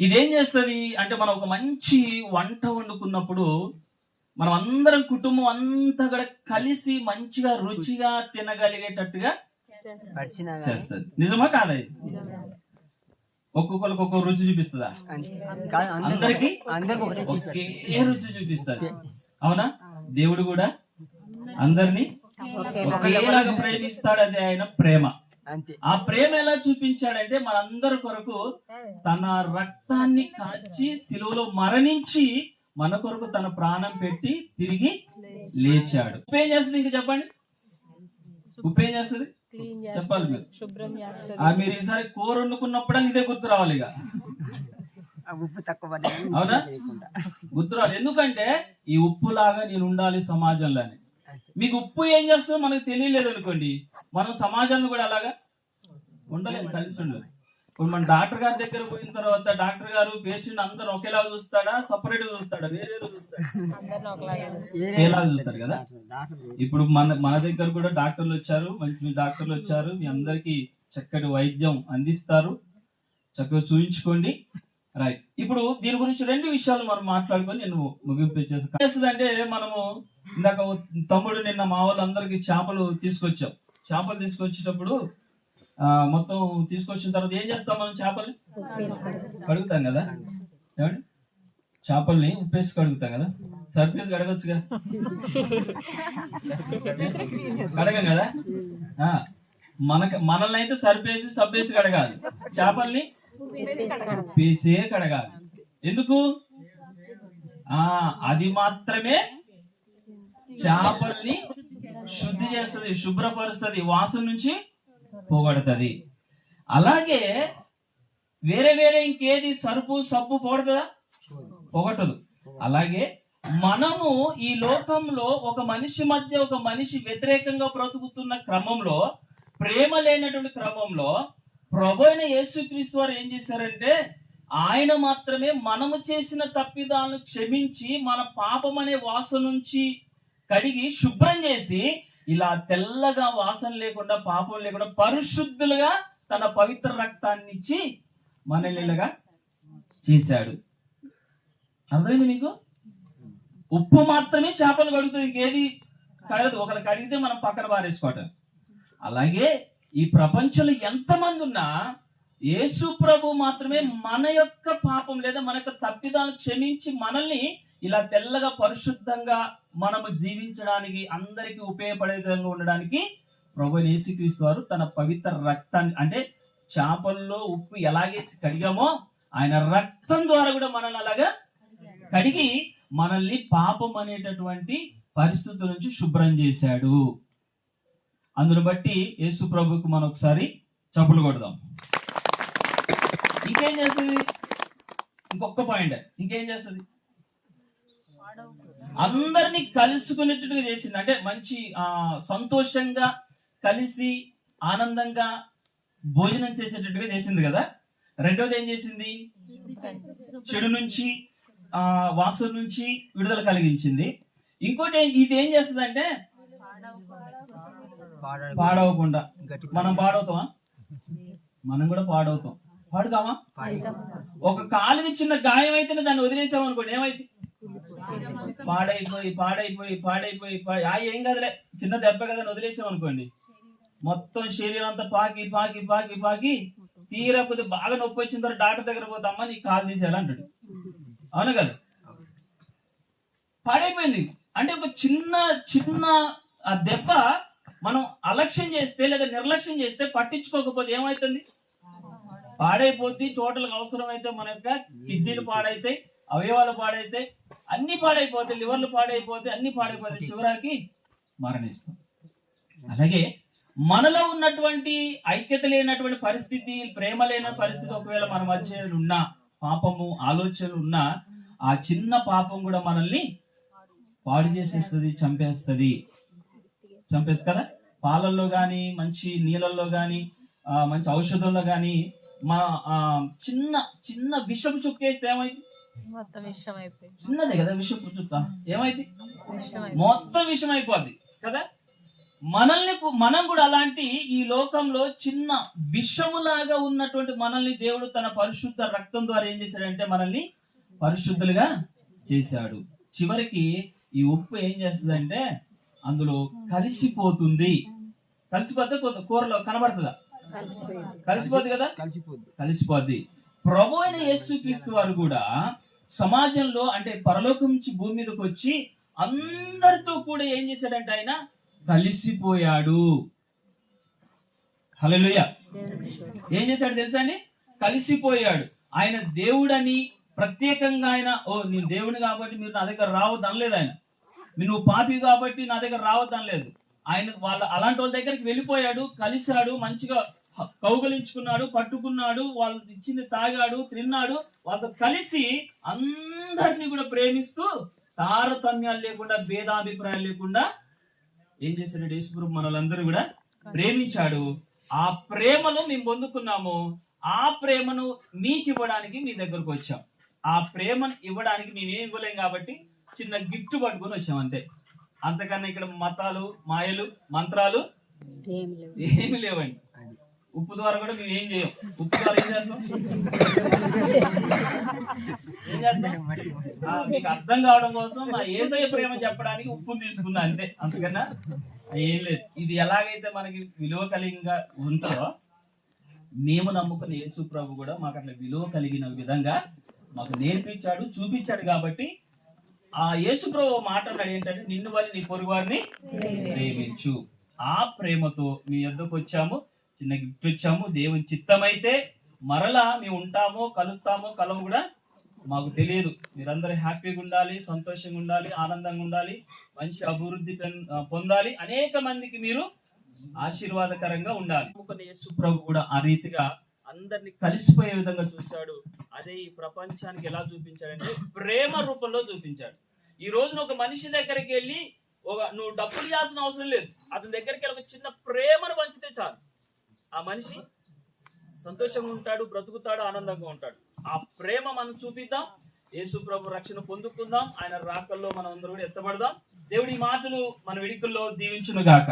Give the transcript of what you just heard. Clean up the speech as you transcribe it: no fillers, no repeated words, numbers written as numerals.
ఇదేం చేస్తుంది అంటే, మనం ఒక మంచి వంట వండుకున్నప్పుడు మనం అందరం కుటుంబం అంతా కూడా కలిసి మంచిగా రుచిగా తినగలిగేటట్టుగా చేస్తుంది. నిజమా కాదా? ఒక్కొక్కరికి ఒక్కొక్క రుచి చూపిస్తుందా? అందరికి ఒకే రుచి చూపిస్తుంది. అవునా? దేవుడు కూడా అందరినీ ఒకేలాగా ప్రేమిస్తాడు. అది ఆయన ప్రేమ. ఆ ప్రేమ ఎలా చూపించాడంటే, మనందరి కొరకు తన రక్తాన్ని కాచి సిలువలో మరణించి మన కొరకు తన ప్రాణం పెట్టి తిరిగి లేచాడు. ఉప్పు ఏం చేస్తుంది? ఇంకా చెప్పండి. ఉప్పు ఏం చేస్తుంది? చెప్పాలి మీరు. మీరు ఈసారి కూర వండుకున్నప్పుడు ఇదే గుర్తు రావాలి. ఇక ఉప్పు తక్కువ, అవునా? గుర్తు రావాలి. ఎందుకంటే ఈ ఉప్పు లాగా నేను ఉండాలి సమాజంలోనే. మీకు ఉప్పు ఏం చేస్తుందో మనకు తెలియలేదు అనుకోండి, మనం సమాజంలో కూడా అలాగా ఉండలేము, కలిసి ఉండలేదు. ఇప్పుడు మన డాక్టర్ గారి దగ్గర పోయిన తర్వాత డాక్టర్ గారు పేషెంట్ అందరూ ఒకేలా చూస్తాడా, సపరేట్ గా చూస్తాడా, వేరే చూస్తాడా? ఒకేలా చూస్తారు కదా. ఇప్పుడు మన దగ్గర కూడా డాక్టర్లు వచ్చారు, మంచి డాక్టర్లు వచ్చారు. మీ అందరికి చక్కటి వైద్యం అందిస్తారు. చక్కగా చూయించుకోండి. రైట్. ఇప్పుడు దీని గురించి 2 విషయాలు మనం మాట్లాడుకొని నేను ముగింపు చేస్తుందంటే, మనము ఇందాక తమ్ముడు నిన్న మా వాళ్ళందరికీ చేపలు తీసుకొచ్చాం. చేపలు తీసుకొచ్చేటప్పుడు మొత్తం తీసుకొచ్చిన తర్వాత ఏం చేస్తాం? మనం చేపల్ని కడుగుతాం కదా. ఏమండి? చేపల్ని ఉప్పేసి కడుగుతాం కదా. సర్ఫేసి కడగొచ్చుగా, కడగం కదా. మనల్ని అయితే సర్ఫేసి సబ్బేసి కడగాలి, చేపల్ని ఉప్పేసే కడగాలి. ఎందుకు? అది మాత్రమే చేపల్ని శుద్ధి చేస్తుంది, శుభ్రపరుస్తుంది, వాసన నుంచి పోగొడుతుంది. అలాగే వేరే వేరే ఇంకేది సరుపు సబ్బు పోగొడుతుందా? పోగొట్టదు. అలాగే మనము ఈ లోకంలో ఒక మనిషి మధ్య ఒక మనిషి వ్యతిరేకంగా బ్రతుకుతున్న క్రమంలో, ప్రేమ లేనటువంటి క్రమంలో ప్రభు అయిన యేసుక్రీస్తు వారు ఏం చేశారంటే, ఆయన మాత్రమే మనము చేసిన తప్పిదాలను క్షమించి మన పాపం అనే వాసన నుంచి కడిగి శుభ్రం చేసి, ఇలా తెల్లగా వాసన లేకుండా పాపం లేకుండా పరిశుద్ధులుగా తన పవిత్ర రక్తాన్ని ఇచ్చి మనల్నిగా చేశాడు. అర్థమైంది మీకు? ఉప్పు మాత్రమే చేపలు కడుగుతుంది, ఇంకేది కడగదు. ఒకరు కడిగితే మనం పక్కన పారేసుకోవటం. అలాగే ఈ ప్రపంచంలో ఎంతమంది ఉన్నా యేసు ప్రభు మాత్రమే మన యొక్క పాపం లేదా మన యొక్క తప్పిదాలను క్షమించి మనల్ని ఇలా తెల్లగా పరిశుద్ధంగా మనము జీవించడానికి, అందరికీ ఉపయోగపడే విధంగా ఉండడానికి ప్రభు యేసుక్రీస్తు వారు తన పవిత్ర రక్తాన్ని, అంటే చేపల్లో ఉప్పు ఎలాగేసి కడిగామో ఆయన రక్తం ద్వారా కూడా మనల్ని అలాగా కడిగి మనల్ని పాపం అనేటటువంటి పరిస్థితుల నుంచి శుభ్రం చేశాడు. అందును బట్టి యేసు ప్రభుకు మనం ఒకసారి చప్పులు కొడదాం. ఇంకేం చేస్తుంది? ఇంకొక పాయింట్, ఇంకేం చేస్తుంది? అందరినీ కలుసుకునేటట్టుగా చేసింది. అంటే మంచి సంతోషంగా కలిసి ఆనందంగా భోజనం చేసేటట్టుగా చేసింది కదా. రెండోది ఏం చేసింది? చెడు నుంచి వాసన నుంచి విడుదల కలిగించింది. ఇంకోటి ఇది ఏం చేస్తుంది అంటే, పాడవకుండా. మనం పాడవుతామా? మనం కూడా పాడవుతాం. పాడుతామా? ఒక కాలుకి చిన్న గాయం అయితేనే దాన్ని వదిలేసాం అనుకోండి, ఏమైతే పాడైపోయి పాడైపోయి పాడైపోయి ఏం కదలే, చిన్న దెబ్బ కదా వదిలేసాం అనుకోండి, మొత్తం శరీరం అంతా పాకి పాకి పాకి పాకి తీరా కొద్ది బాగా నొప్పి వచ్చిన తర్వాత డాక్టర్ దగ్గర పోతామా, నీకు కాలు తీసేయాలంటాడు. అవును కదా? పాడైపోయింది. అంటే ఒక చిన్న చిన్న ఆ దెబ్బ మనం అలక్ష్యం చేస్తే లేదా నిర్లక్ష్యం చేస్తే, పట్టించుకోకపోతే ఏమవుతుంది? పాడైపోద్ది. టోటల్ అవసరం అయితే మన యొక్క కిడ్నీలు పాడైతాయి, అవయవాలు పాడైతాయి, అన్ని పాడైపోతాయి, లివర్లు పాడైపోతాయి, అన్ని పాడైపోతాయి, చివరికి మరణిస్తాం. అలాగే మనలో ఉన్నటువంటి ఐక్యత లేనటువంటి పరిస్థితి, ప్రేమ లేని పరిస్థితి ఒకవేళ మన మధ్య ఉన్న పాపము ఆలోచనలు ఉన్నా, ఆ చిన్న పాపం కూడా మనల్ని పాడు చేసేస్తుంది, చంపేస్తుంది కదా. పాలల్లో గాని, మంచి నీళ్ళల్లో గాని, మంచి ఔషధంలో గాని చిన్న చిన్న విషపు చుక్కేస్తే ఏమైంది? చిన్నదే కదా విషపు చుక్క, ఏమైంది? మొత్తం విషం అయిపోద్ది కదా. మనం కూడా అలాంటి ఈ లోకంలో చిన్న విషములాగా ఉన్నటువంటి మనల్ని దేవుడు తన పరిశుద్ధ రక్తం ద్వారా ఏం చేశాడంటే మనల్ని పరిశుద్ధులుగా చేశాడు. చివరికి ఈ ఉప్పు ఏం చేస్తుందంటే అందులో కలిసిపోతుంది. కలిసిపోతే కూరలో కనబడుతుందా? కలిసిపోద్ది కదా, కలిసిపోద్ది. ప్రభు అయిన యేసుక్రీస్తు వారు కూడా సమాజంలో అంటే పరలోకం నుంచి భూమి మీదకి వచ్చి అందరితో కూడా ఏం చేశాడంటే ఆయన కలిసిపోయాడు. హల్లెలూయా. ఏం చేశాడు తెలుసా అండి? కలిసిపోయాడు. ఆయన దేవుడని ప్రత్యేకంగా ఆయన నేను దేవుని కాబట్టి మీరు నా దగ్గర రావద్దు అనలేదు. ఆయన నువ్వు పాపి కాబట్టి నా దగ్గర రావద్దు అనలేదు. ఆయన అలాంటి వాళ్ళ దగ్గరికి వెళ్ళిపోయాడు, కలిశాడు, మంచిగా కౌగలించుకున్నాడు, పట్టుకున్నాడు, వాళ్ళు ఇచ్చింది తాగాడు, తిన్నాడు. వాళ్ళతో కలిసి అందరినీ కూడా ప్రేమిస్తూ తారతమ్యాలు లేకుండా భేదాభిప్రాయాలు లేకుండా ఏం చేశాడు యేసుప్రభు మనలందరూ కూడా ప్రేమించాడు. ఆ ప్రేమను మేము పొందుకున్నాము. ఆ ప్రేమను మీకు ఇవ్వడానికి మీ దగ్గరకు వచ్చాం. ఆ ప్రేమను ఇవ్వడానికి మేమేం ఇవ్వలేం కాబట్టి చిన్న గిఫ్ట్ పట్టుకొని వచ్చాం అంతే. అంతకన్నా ఇక్కడ మతాలు, మాయలు, మంత్రాలు ఏమి లేవండి. ఉప్పు ద్వారా కూడా మేము ఏం చేయం. ఉప్పు ద్వారా ఏం చేస్తాం? మీకు అర్థం కావడం కోసం ఆ యేసయ్య ప్రేమ చెప్పడానికి ఉప్పును తీసుకున్నా అంతే. అంతకన్నా ఏం లేదు. ఇది ఎలాగైతే మనకి విలువ కలిగిగా ఉంటుందో మేము నమ్ముకున్న యేసు ప్రభు కూడా మాకు అట్లా విలువ కలిగిన విధంగా మాకు నేర్పించాడు, చూపించాడు. కాబట్టి ఆ యేసు ప్రభు మాట్లాడాడు ఏంటంటే నిన్ను వల్ల నీ పొరుగువారిని ప్రేమించు. ఆ ప్రేమతో మీ యొద్దకు వచ్చాము, చిన్న గిఫ్ట్ వచ్చాము. దేవుని చిత్తమైతే మరలా మేము ఉంటామో కలుస్తామో కలము కూడా మాకు తెలియదు. మీరందరూ హ్యాపీగా ఉండాలి, సంతోషంగా ఉండాలి, ఆనందంగా ఉండాలి, మంచి అభివృద్ధి పొందాలి, అనేక మందికి మీరు ఆశీర్వాదకరంగా ఉండాలి. యేసు ప్రభు కూడా ఆ రీతిగా అందరినీ కలిసిపోయే విధంగా చూశాడు. అదే ఈ ప్రపంచానికి ఎలా చూపించాడంటే ప్రేమ రూపంలో చూపించాడు. ఈ రోజున ఒక మనిషి దగ్గరికి వెళ్ళి నువ్వు డబ్బులు ఇవ్వాల్సిన అవసరం లేదు. అతని దగ్గరికి వెళ్ళి ఒక చిన్న ప్రేమను పంచితే చాలు, ఆ మనిషి సంతోషంగా ఉంటాడు, బ్రతుకుతాడు, ఆనందంగా ఉంటాడు. ఆ ప్రేమ మనం చూపిద్దాం. యేసు ప్రభు రక్షణ పొందుకుందాం. ఆయన రాకల్లో మనం అందరూ కూడా ఎత్తబడదాం. దేవుడి మాటలు మన వెడికల్లో దీవించును గాక.